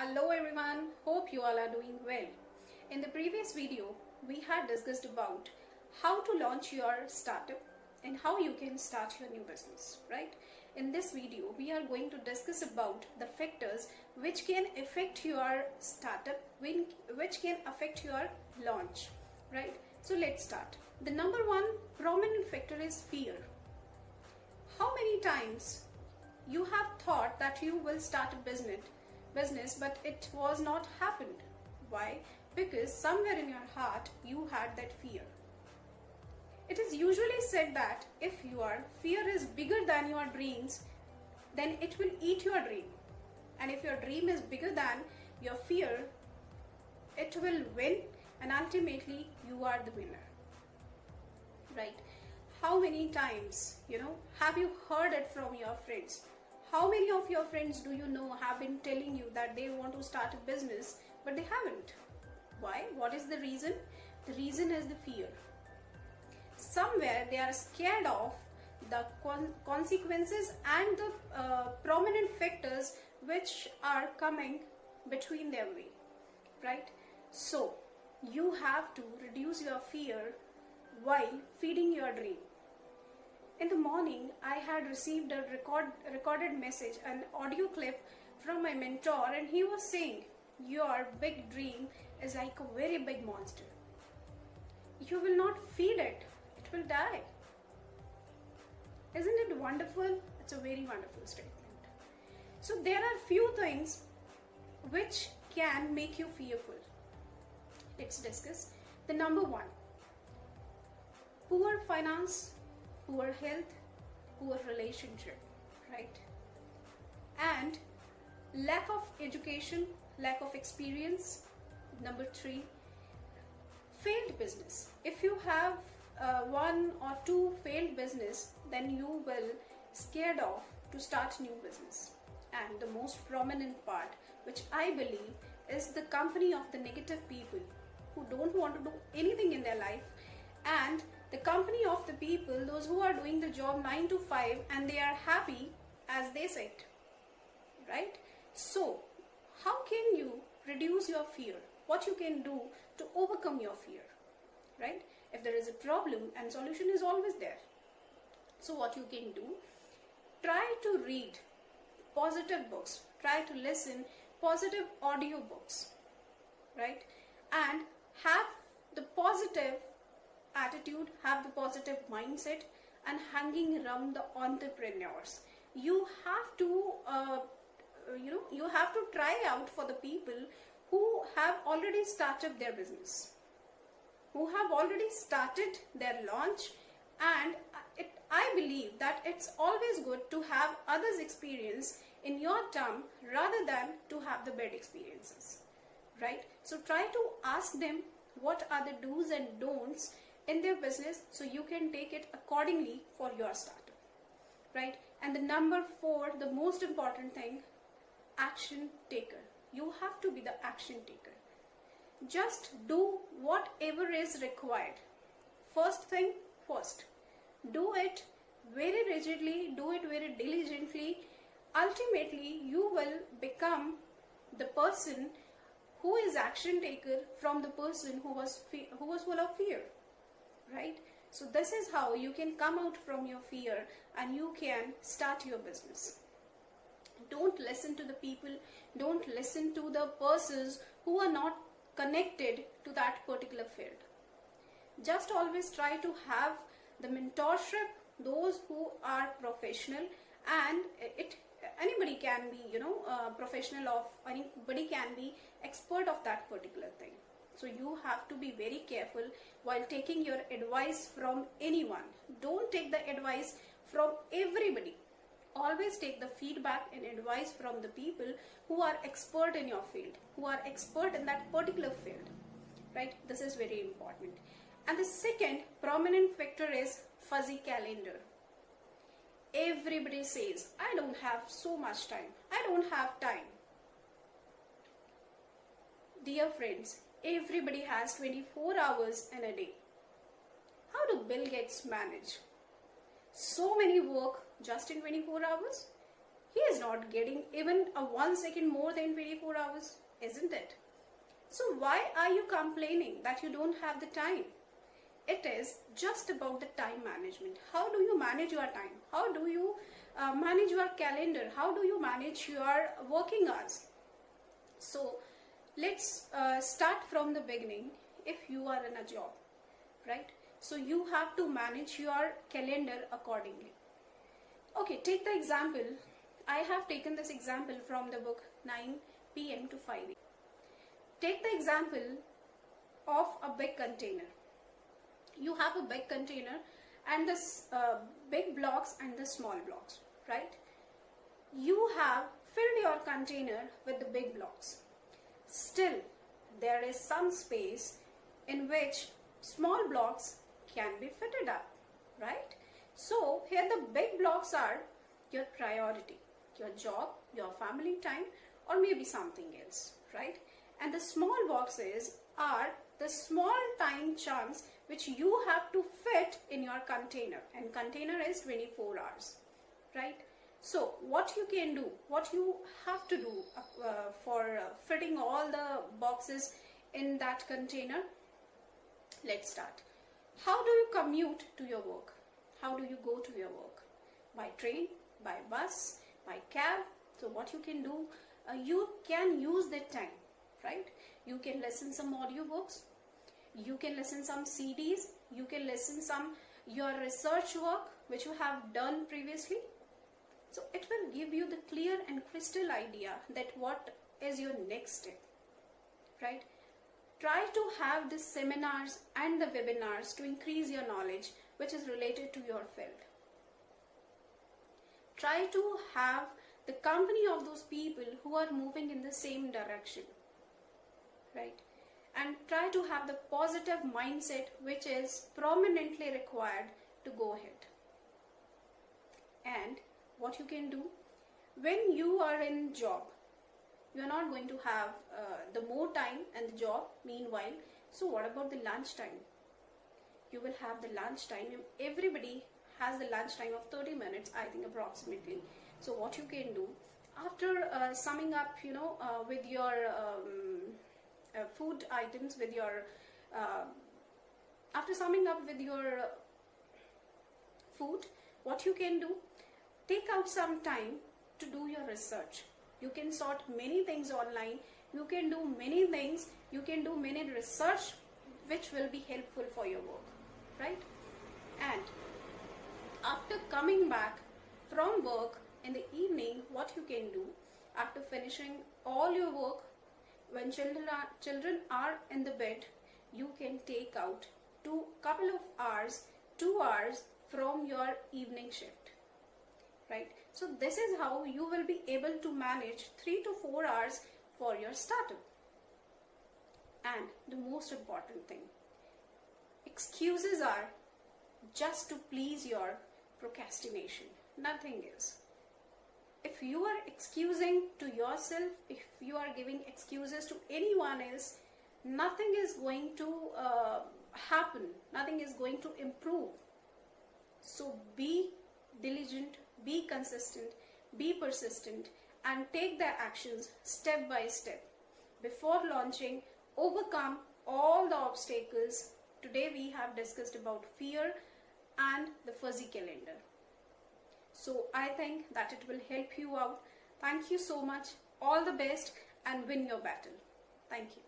Hello everyone, hope you all are doing well. In the previous video, we had discussed about how to launch your startup and how you can start your new business, right? In this video, we are going to discuss about the factors which can affect your startup, which can affect your launch, right? So let's start. The number one prominent factor is fear. How many times you have thought that you will start a business but it was not happened? Why? Because somewhere in your heart you had that fear. It is usually said that if your fear is bigger than your dreams, then it will eat your dream, and if your dream is bigger than your fear, it will win, and ultimately you are the winner, right? How many times have you heard it from your friends? How many of your friends do you know have been telling you that they want to start a business but they haven't? Why? What is the reason? The reason is the fear. Somewhere they are scared of the consequences and the prominent factors which are coming between their way, right? So you have to reduce your fear while feeding your dream. In the morning, I had received a recorded message, an audio clip from my mentor, and he was saying, your big dream is like a very big monster. You will not feed it, it will die. Isn't it wonderful? It's a very wonderful statement. So there are few things which can make you fearful. Let's discuss. The number one, poor finance, poor health, poor relationship, right? And lack of education, lack of experience. Number three, failed business. If you have one or two failed business, then you will scared off to start new business. And the most prominent part, which I believe, is the company of the negative people who don't want to do anything in their life, and the company of the people, those who are doing the job 9 to 5 and they are happy as they said, right? So how can you reduce your fear? What you can do to overcome your fear, right? If there is a problem, and solution is always there. So what you can do, try to read positive books, try to listen positive audio books, right? And have the positive attitude, have the positive mindset, and hanging around the entrepreneurs. You have to you have to try out for the people who have already started their business, who have already started their launch. And I believe that it's always good to have others' experience in your term rather than to have the bad experiences, right? So try to ask them what are the do's and don'ts in their business, so you can take it accordingly for your startup, right? And the number four, the most important thing, action taker. You have to be the action taker. Just do whatever is required. First thing first, do it very rigidly, do it very diligently. Ultimately you will become the person who is action taker from the person who was full of fear, right? So this is how you can come out from your fear and you can start your business. Don't listen to the people, don't listen to the persons who are not connected to that particular field. Just always try to have the mentorship, those who are professional, and anybody can be professional of, anybody can be expert of that particular thing. So you have to be very careful while taking your advice from anyone. Don't take the advice from everybody. Always take the feedback and advice from the people who are expert in your field, who are expert in that particular field, right? This is very important. And the second prominent factor is fuzzy calendar. Everybody says, I don't have so much time, I don't have time. Dear friends, everybody has 24 hours in a day. How do Bill Gates manage so many work just in 24 hours? he is not getting even a 1 second more than 24 hours, isn't it? So why are you complaining that you don't have the time? It is just about the time management. How do you manage your time? How do you manage your calendar? How do you manage your working hours? So let's start from the beginning. If you are in a job, right? So you have to manage your calendar accordingly. Okay, take the example. I have taken this example from the book 9 p.m. to 5 a.m. Take the example of a big container. You have a big container and the big blocks and the small blocks, right? You have filled your container with the big blocks. Still, there is some space in which small blocks can be fitted up, right? So here the big blocks are your priority, your job, your family time, or maybe something else, right? And the small boxes are the small time chunks which you have to fit in your container, and container is 24 hours, right? So what you can do, what you have to do for fitting all the boxes in that container, let's start. How do you commute to your work? How do you go to your work? By train, by bus, by cab. So what you can do, you can use that time, right? You can listen some audiobooks, you can listen some CDs, you can listen some your research work which you have done previously. So it will give you the clear and crystal idea that what is your next step, right? Try to have the seminars and the webinars to increase your knowledge which is related to your field. Try to have the company of those people who are moving in the same direction, right? And try to have the positive mindset which is prominently required to go ahead. And what you can do, when you are in job, you are not going to have the more time and the job meanwhile. So what about the lunch time? You will have the lunch time. Everybody has the lunch time of 30 minutes, I think, approximately. So what you can do, after summing up, with your food items, with your after summing up with your food, what you can do, take out some time to do your research. You can sort many things online, you can do many things, you can do many research which will be helpful for your work, right? And after coming back from work in the evening, what you can do, after finishing all your work, when children are in the bed, you can take out couple of hours, 2 hours from your evening shift, right? So this is how you will be able to manage 3 to 4 hours for your startup. And the most important thing, excuses are just to please your procrastination, nothing else. If you are excusing to yourself, if you are giving excuses to anyone else, nothing is going to happen, nothing is going to improve. So be diligent, be consistent, be persistent, and take the actions step by step. Before launching, overcome all the obstacles. Today we have discussed about fear and the fuzzy calendar. So I think that it will help you out. Thank you so much. All the best and win your battle. Thank you.